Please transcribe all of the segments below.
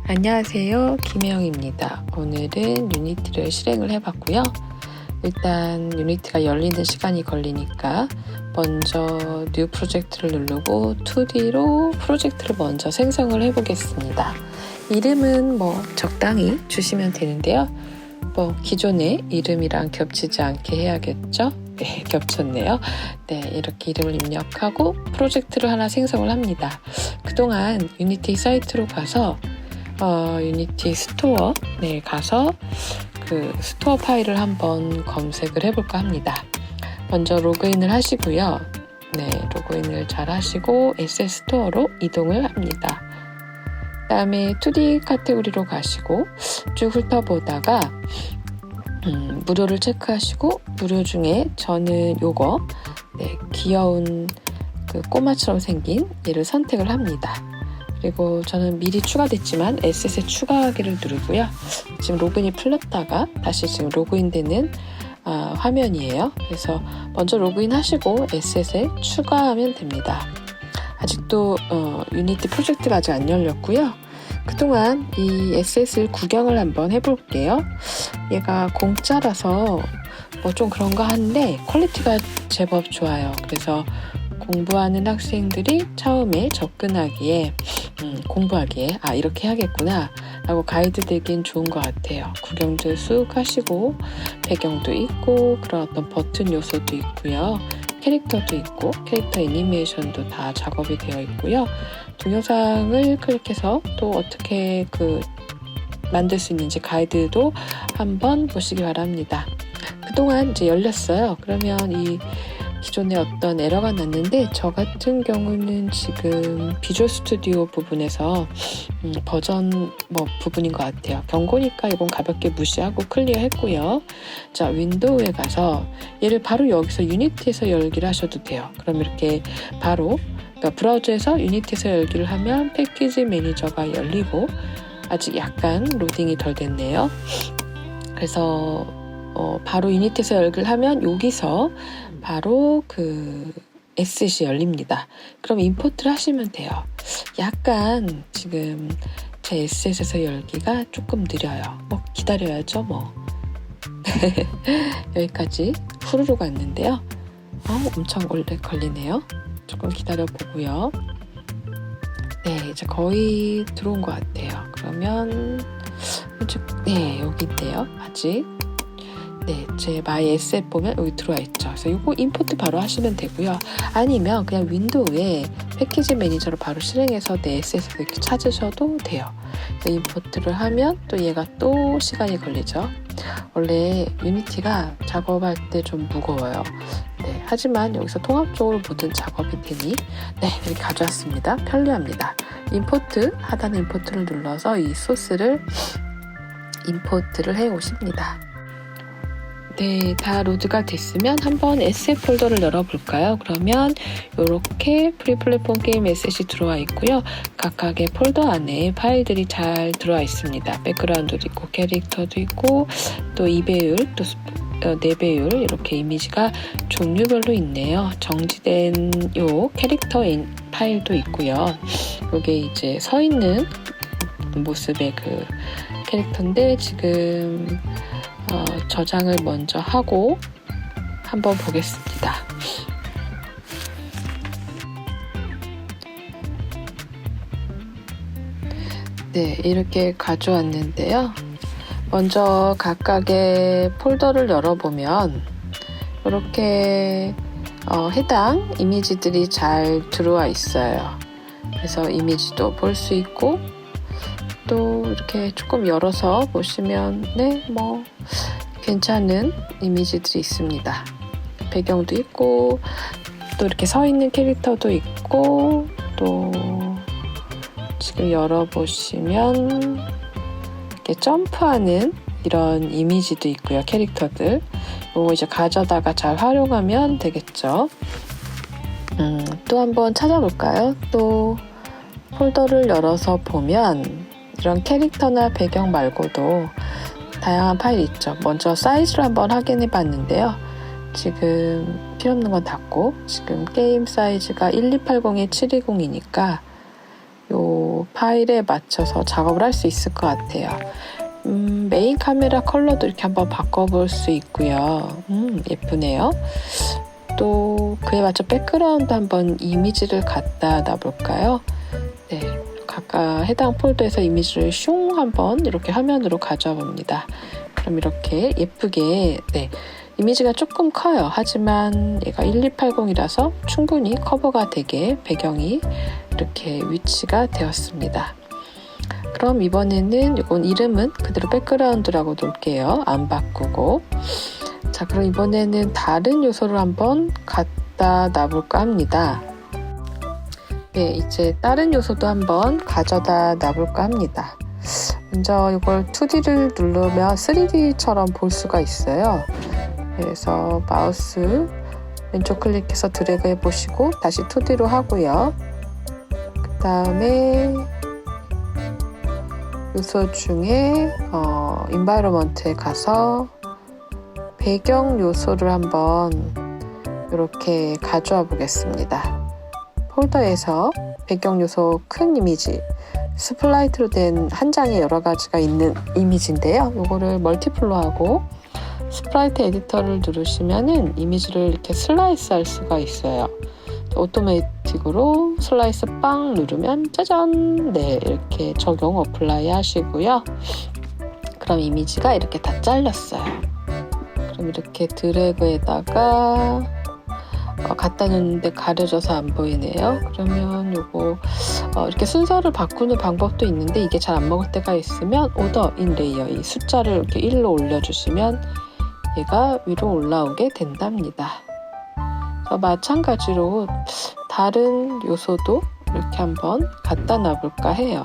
안녕하세요, 김혜영입니다. 오늘은 유니티를 실행을 해봤고요. 일단 유니티가 열리는 시간이 걸리니까 먼저 뉴 프로젝트를 누르고 2D로 프로젝트를 먼저 생성을 해보겠습니다. 이름은 적당히 주시면 되는데요. 기존의 이름이랑 겹치지 않게 해야겠죠? 네, 겹쳤네요. 네, 이렇게 이름을 입력하고 프로젝트를 하나 생성을 합니다. 그동안 유니티 사이트로 가서 유니티 스토어에 가서 그 스토어 파일을 한번 검색을 해볼까 합니다. 먼저 로그인을 하시고요. 네, 로그인을 잘 하시고 SS 스토어로 이동을 합니다. 그 다음에 2D 카테고리로 가시고 쭉 훑어보다가 무료를 체크하시고 무료 중에 저는 요거 귀여운 그 꼬마처럼 생긴 얘를 선택을 합니다. 그리고 저는 미리 추가됐지만 SS에 추가하기를 누르고요. 지금 로그인이 풀렸다가 다시 지금 로그인되는 화면이에요. 그래서 먼저 로그인 하시고 SS에 추가하면 됩니다. 아직도 유니티 프로젝트가 아직 안 열렸고요. 그동안 이 SS를 구경을 한번 해볼게요. 얘가 공짜라서 좀 그런가 한데 퀄리티가 제법 좋아요. 그래서 공부하는 학생들이 처음에 접근하기에 공부하기에 이렇게 하겠구나 라고 가이드 되긴 좋은 것 같아요. 구경도 쑥 하시고 배경도 있고 그런 어떤 버튼 요소도 있고요. 캐릭터도 있고 캐릭터 애니메이션도 다 작업이 되어 있고요. 동영상을 클릭해서 또 어떻게 만들 수 있는지 가이드도 한번 보시기 바랍니다. 그동안 이제 열렸어요. 그러면 이 기존에 어떤 에러가 났는데 저 같은 경우는 지금 비주얼 스튜디오 부분에서 버전 부분인 것 같아요. 경고니까 이건 가볍게 무시하고 클리어 했고요. 자, 윈도우에 가서 얘를 바로 여기서 유니티에서 열기를 하셔도 돼요. 그럼 이렇게 바로 브라우저에서 유니티에서 열기를 하면 패키지 매니저가 열리고 아직 약간 로딩이 덜 됐네요. 그래서 바로 유니티에서 열기를 하면 여기서 바로 SS이 열립니다. 그럼 임포트를 하시면 돼요. 약간 지금 제 SS에서 열기가 조금 느려요. 기다려야죠 여기까지 후루룩 왔는데요. 엄청 오래 걸리네요. 조금 기다려보고요. 네, 이제 거의 들어온 것 같아요. 그러면 여기 있네요. 아직 제 마이 SF 보면 여기 들어와 있죠. 그래서 이거 임포트 바로 하시면 되고요. 아니면 그냥 윈도우에 패키지 매니저로 바로 실행해서 내 SS를 이렇게 찾으셔도 돼요. 임포트를 하면 또 얘가 또 시간이 걸리죠. 원래 유니티가 작업할 때 좀 무거워요. 하지만 여기서 통합적으로 모든 작업이 되니 이렇게 가져왔습니다. 편리합니다. 임포트, 하단에 임포트를 눌러서 이 소스를 임포트를 해 오십니다. 네, 다 로드가 됐으면 한번 SF 폴더를 열어볼까요? 그러면 이렇게 프리플랫폼 게임 SS이 들어와 있고요. 각각의 폴더 안에 파일들이 잘 들어와 있습니다. 백그라운드도 있고 캐릭터도 있고 또 2배율, 또 4배율 이렇게 이미지가 종류별로 있네요. 정지된 요 캐릭터 파일도 있고요. 이게 이제 서 있는 모습의 캐릭터인데 지금 저장을 먼저 하고 한번 보겠습니다. 네, 이렇게 가져왔는데요. 먼저 각각의 폴더를 열어보면 이렇게 해당 이미지들이 잘 들어와 있어요. 그래서 이미지도 볼 수 있고 또 이렇게 조금 열어서 보시면 괜찮은 이미지들이 있습니다. 배경도 있고 또 이렇게 서 있는 캐릭터도 있고 또 지금 열어보시면 이렇게 점프하는 이런 이미지도 있고요. 캐릭터들 이거 이제 가져다가 잘 활용하면 되겠죠. 또 한번 찾아볼까요? 또 폴더를 열어서 보면 이런 캐릭터나 배경 말고도 다양한 파일이 있죠. 먼저 사이즈를 한번 확인해 봤는데요. 지금 필요 없는 건 닫고 지금 게임 사이즈가 1280에 720이니까 요 파일에 맞춰서 작업을 할 수 있을 것 같아요. 메인 카메라 컬러도 이렇게 한번 바꿔볼 수 있고요. 예쁘네요. 또 그에 맞춰 백그라운드 한번 이미지를 갖다 놔볼까요? 네, 각각 해당 폴더에서 이미지를 슝 한번 이렇게 화면으로 가져와 봅니다. 그럼 이렇게 예쁘게, 네, 이미지가 조금 커요. 하지만 얘가 1280이라서 충분히 커버가 되게 배경이 이렇게 위치가 되었습니다. 그럼 이번에는 이건 이름은 그대로 백그라운드라고 놓을게요. 안 바꾸고. 자, 그럼 이번에는 다른 요소를 한번 갖다 놔볼까 합니다. 네, 이제 다른 요소도 한번 가져다 놔볼까 합니다. 먼저 이걸 2D를 누르면 3D처럼 볼 수가 있어요. 그래서 마우스 왼쪽 클릭해서 드래그 해보시고 다시 2D로 하고요. 그 다음에 요소 중에 인바이러먼트에 가서 배경 요소를 한번 이렇게 가져와 보겠습니다. 폴더에서 배경 요소 큰 이미지, 스플라이트로 된 한 장에 여러 가지가 있는 이미지인데요. 이거를 멀티플로 하고 스프라이트 에디터를 누르시면은 이미지를 이렇게 슬라이스 할 수가 있어요. 오토매틱으로 슬라이스 빵 누르면 짜잔! 네, 이렇게 적용 어플라이 하시고요. 그럼 이미지가 이렇게 다 잘렸어요. 그럼 이렇게 드래그에다가 갖다 놓는데 가려져서 안 보이네요. 그러면 요거 이렇게 순서를 바꾸는 방법도 있는데 이게 잘 안 먹을 때가 있으면 오더 인 레이어 이 숫자를 이렇게 1로 올려주시면 얘가 위로 올라오게 된답니다. 마찬가지로 다른 요소도 이렇게 한번 갖다 놔볼까 해요.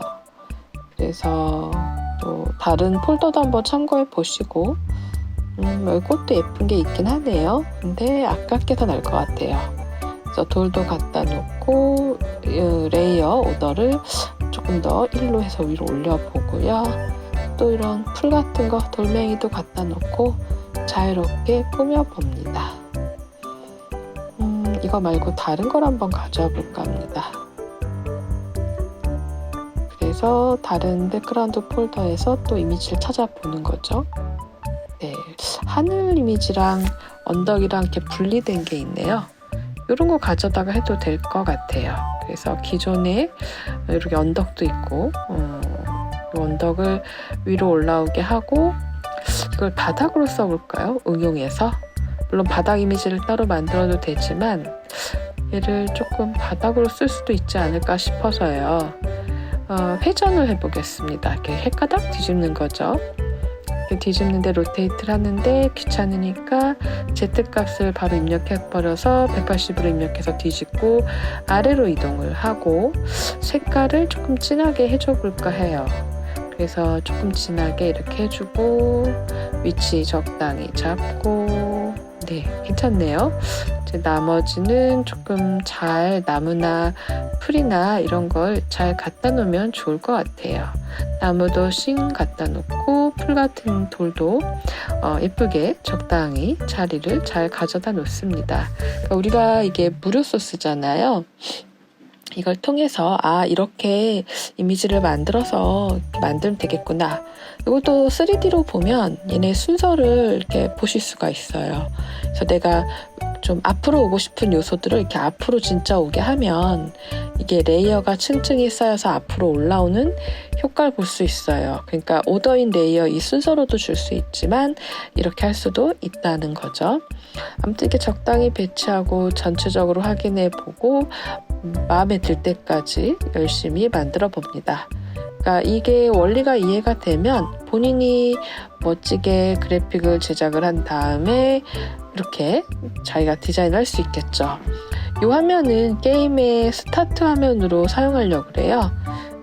그래서 또 다른 폴더도 한번 참고해 보시고 이것도 예쁜 게 있긴 하네요. 근데 아깝게 더 나을 것 같아요. 그래서 돌도 갖다 놓고 레이어 오더를 조금 더 1로 해서 위로 올려보고요. 또 이런 풀 같은 거 돌멩이도 갖다 놓고 자유롭게 꾸며봅니다. 이거 말고 다른 걸 한번 가져와 볼까 합니다. 그래서 다른 백그라운드 폴더에서 또 이미지를 찾아보는 거죠. 네, 하늘 이미지랑 언덕이랑 이렇게 분리된 게 있네요. 이런 거 가져다가 해도 될 것 같아요. 그래서 기존에 이렇게 언덕도 있고 이 언덕을 위로 올라오게 하고 이걸 바닥으로 써볼까요? 응용해서 물론 바닥 이미지를 따로 만들어도 되지만 얘를 조금 바닥으로 쓸 수도 있지 않을까 싶어서요. 회전을 해보겠습니다. 이렇게 헷가닥 뒤집는 거죠. 뒤집는데 로테이트를 하는데 귀찮으니까 Z값을 바로 입력해버려서 180으로 입력해서 뒤집고 아래로 이동을 하고 색깔을 조금 진하게 해줘 볼까 해요. 그래서 조금 진하게 이렇게 해주고 위치 적당히 잡고 네, 괜찮네요. 이제 나머지는 조금 잘 나무나 풀이나 이런 걸 잘 갖다 놓으면 좋을 것 같아요. 나무도 싱 갖다 놓고 풀 같은 돌도 예쁘게 적당히 자리를 잘 가져다 놓습니다. 그러니까 우리가 이게 무료 소스잖아요. 이걸 통해서 이렇게 이미지를 만들어서 만들면 되겠구나. 이것도 3D로 보면 얘네 순서를 이렇게 보실 수가 있어요. 그래서 내가 좀 앞으로 오고 싶은 요소들을 이렇게 앞으로 진짜 오게 하면 이게 레이어가 층층이 쌓여서 앞으로 올라오는 효과를 볼 수 있어요. 그러니까 오더인 레이어 이 순서로도 줄 수 있지만 이렇게 할 수도 있다는 거죠. 아무튼 이렇게 적당히 배치하고 전체적으로 확인해 보고 마음에 들 때까지 열심히 만들어 봅니다. 그러니까 이게 원리가 이해가 되면 본인이 멋지게 그래픽을 제작을 한 다음에 이렇게 자기가 디자인을 할 수 있겠죠. 이 화면은 게임의 스타트 화면으로 사용하려고 그래요.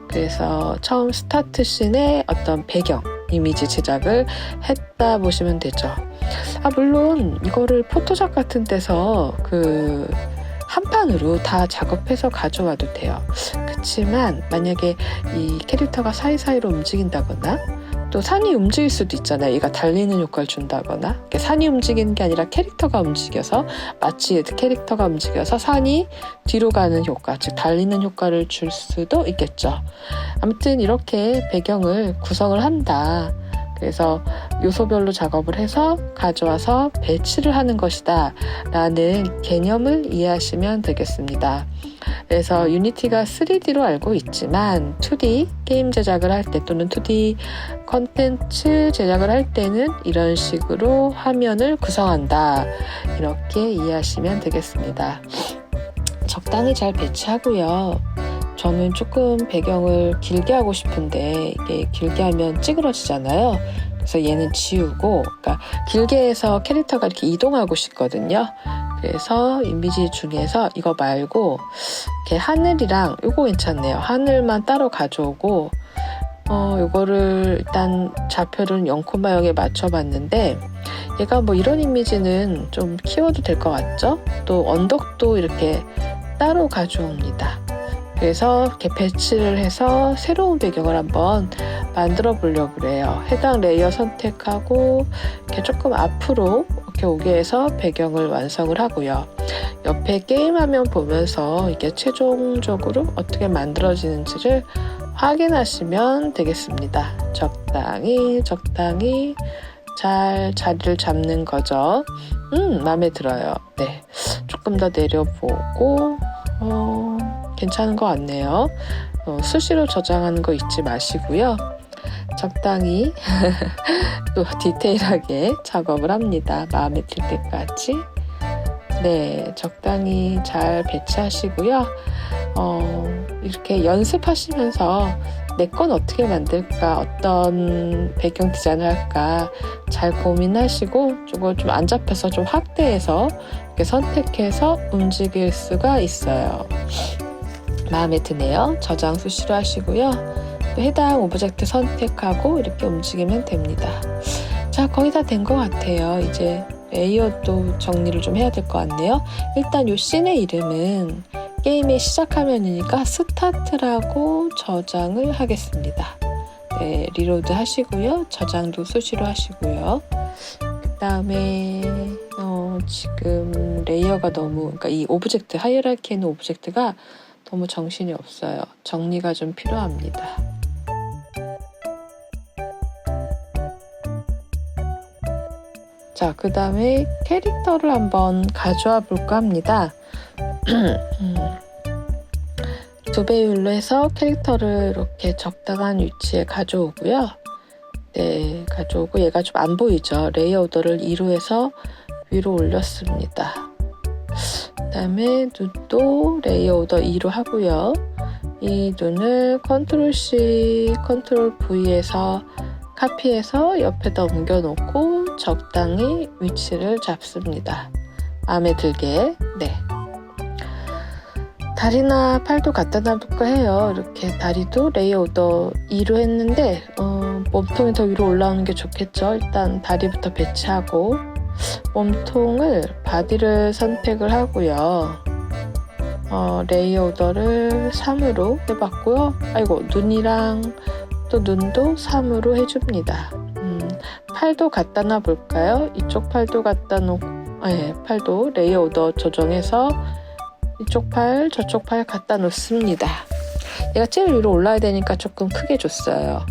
그래서 처음 스타트 씬의 어떤 배경, 이미지 제작을 했다 보시면 되죠. 물론 이거를 포토샵 같은 데서 한 판으로 다 작업해서 가져와도 돼요. 그렇지만 만약에 이 캐릭터가 사이사이로 움직인다거나 또 산이 움직일 수도 있잖아요. 얘가 달리는 효과를 준다거나. 산이 움직이는 게 아니라 캐릭터가 움직여서, 마치 캐릭터가 움직여서 산이 뒤로 가는 효과, 즉 달리는 효과를 줄 수도 있겠죠. 아무튼 이렇게 배경을 구성을 한다. 그래서 요소별로 작업을 해서 가져와서 배치를 하는 것이다 라는 개념을 이해하시면 되겠습니다. 그래서 유니티가 3D로 알고 있지만 2D 게임 제작을 할 때 또는 2D 컨텐츠 제작을 할 때는 이런 식으로 화면을 구성한다, 이렇게 이해하시면 되겠습니다. 적당히 잘 배치하고요. 저는 조금 배경을 길게 하고 싶은데 이게 길게 하면 찌그러지잖아요. 그래서 얘는 지우고, 그러니까 길게 해서 캐릭터가 이렇게 이동하고 싶거든요. 그래서 이미지 중에서 이거 말고 이렇게 하늘이랑 요거 괜찮네요. 하늘만 따로 가져오고, 요거를 일단 좌표를 0,0에 맞춰봤는데, 얘가 뭐 이런 이미지는 좀 키워도 될 것 같죠? 또 언덕도 이렇게 따로 가져옵니다. 그래서 이렇게 배치를 해서 새로운 배경을 한번 만들어 보려고 그래요. 해당 레이어 선택하고 이렇게 조금 앞으로 이렇게 오게 해서 배경을 완성을 하고요. 옆에 게임화면 보면서 이게 최종적으로 어떻게 만들어지는지를 확인하시면 되겠습니다. 적당히 잘 자리를 잡는 거죠. 마음에 들어요. 네, 조금 더 내려보고 괜찮은 것 같네요. 수시로 저장하는 거 잊지 마시고요. 적당히 또 디테일하게 작업을 합니다. 마음에 들 때까지. 네, 적당히 잘 배치하시고요. 이렇게 연습하시면서 내 건 어떻게 만들까, 어떤 배경 디자인을 할까 잘 고민하시고, 저걸 좀 안 잡혀서 좀 확대해서 이렇게 선택해서 움직일 수가 있어요. 마음에 드네요. 저장 수시로 하시고요. 또 해당 오브젝트 선택하고 이렇게 움직이면 됩니다. 자, 거의 다 된 것 같아요. 이제 레이어도 정리를 좀 해야 될 것 같네요. 일단 이 씬의 이름은 게임의 시작 화면이니까 스타트라고 저장을 하겠습니다. 네, 리로드 하시고요. 저장도 수시로 하시고요. 그 다음에 지금 레이어가 너무, 그러니까 이 오브젝트, 하이어라키에 있는 오브젝트가 너무 정신이 없어요. 정리가 좀 필요합니다. 자, 그 다음에 캐릭터를 한번 가져와 볼까 합니다. 두 배율로 해서 캐릭터를 이렇게 적당한 위치에 가져오고요. 네, 가져오고 얘가 좀 안 보이죠? 레이어 오더를 2로 해서 위로 올렸습니다. 그 다음에 눈도 레이어 오더 2로 하고요. 이 눈을 컨트롤 C, 컨트롤 V에서 카피해서 옆에다 옮겨놓고 적당히 위치를 잡습니다. 마음에 들게. 네. 다리나 팔도 갖다 놔볼까 해요. 이렇게 다리도 레이어 오더 2로 했는데 몸통이 더 위로 올라오는 게 좋겠죠. 일단 다리부터 배치하고 몸통을 바디를 선택을 하고요. 레이어 오더를 3으로 해봤고요. 아이고, 눈이랑 또 눈도 3으로 해줍니다. 팔도 갖다 놔볼까요? 이쪽 팔도 갖다 놓고, 네, 팔도 레이어 오더 조정해서 이쪽 팔, 저쪽 팔 갖다 놓습니다. 얘가 제일 위로 올라야 되니까 조금 크게 줬어요.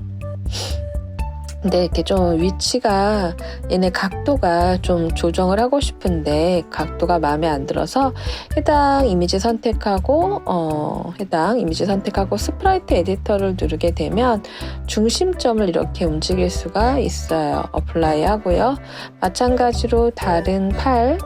근데 이렇게 좀 위치가, 얘네 각도가 좀 조정을 하고 싶은데 각도가 마음에 안 들어서 해당 이미지 선택하고 스프라이트 에디터를 누르게 되면 중심점을 이렇게 움직일 수가 있어요. 어플라이 하고요. 마찬가지로 다른 팔,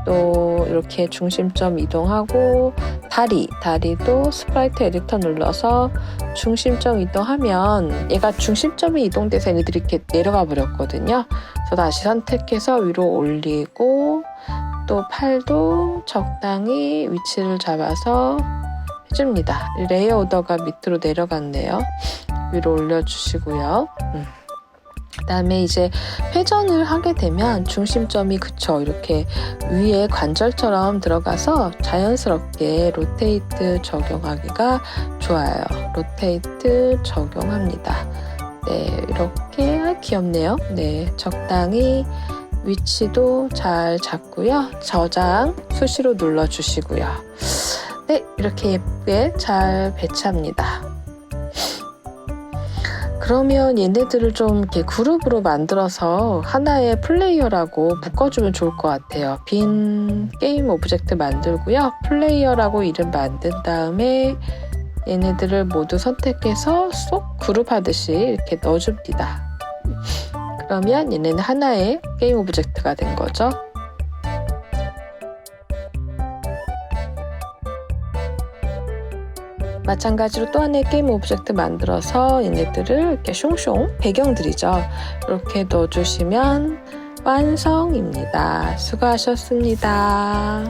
또 이렇게 중심점 이동하고 다리도 스프라이트 에디터 눌러서 중심점 이동하면 얘가 중심점이 이동돼서 얘네들이 이렇게 내려가 버렸거든요. 그래서 다시 선택해서 위로 올리고 또 팔도 적당히 위치를 잡아서 해줍니다. 레이어 오더가 밑으로 내려갔네요. 위로 올려주시고요. 그 다음에 이제 회전을 하게 되면 중심점이 이렇게 위에 관절처럼 들어가서 자연스럽게 로테이트 적용하기가 좋아요. 로테이트 적용합니다. 네, 이렇게 귀엽네요. 네, 적당히 위치도 잘 잡고요. 저장 수시로 눌러주시고요. 네, 이렇게 예쁘게 잘 배치합니다. 그러면 얘네들을 좀 이렇게 그룹으로 만들어서 하나의 플레이어라고 묶어주면 좋을 것 같아요. 빈 게임 오브젝트 만들고요. 플레이어라고 이름 만든 다음에 얘네들을 모두 선택해서 쏙 그룹하듯이 이렇게 넣어줍니다. 그러면 얘네는 하나의 게임 오브젝트가 된 거죠. 마찬가지로 또 하나의 게임 오브젝트 만들어서 얘네들을 이렇게 숑숑 배경들이죠. 이렇게 넣어주시면 완성입니다. 수고하셨습니다.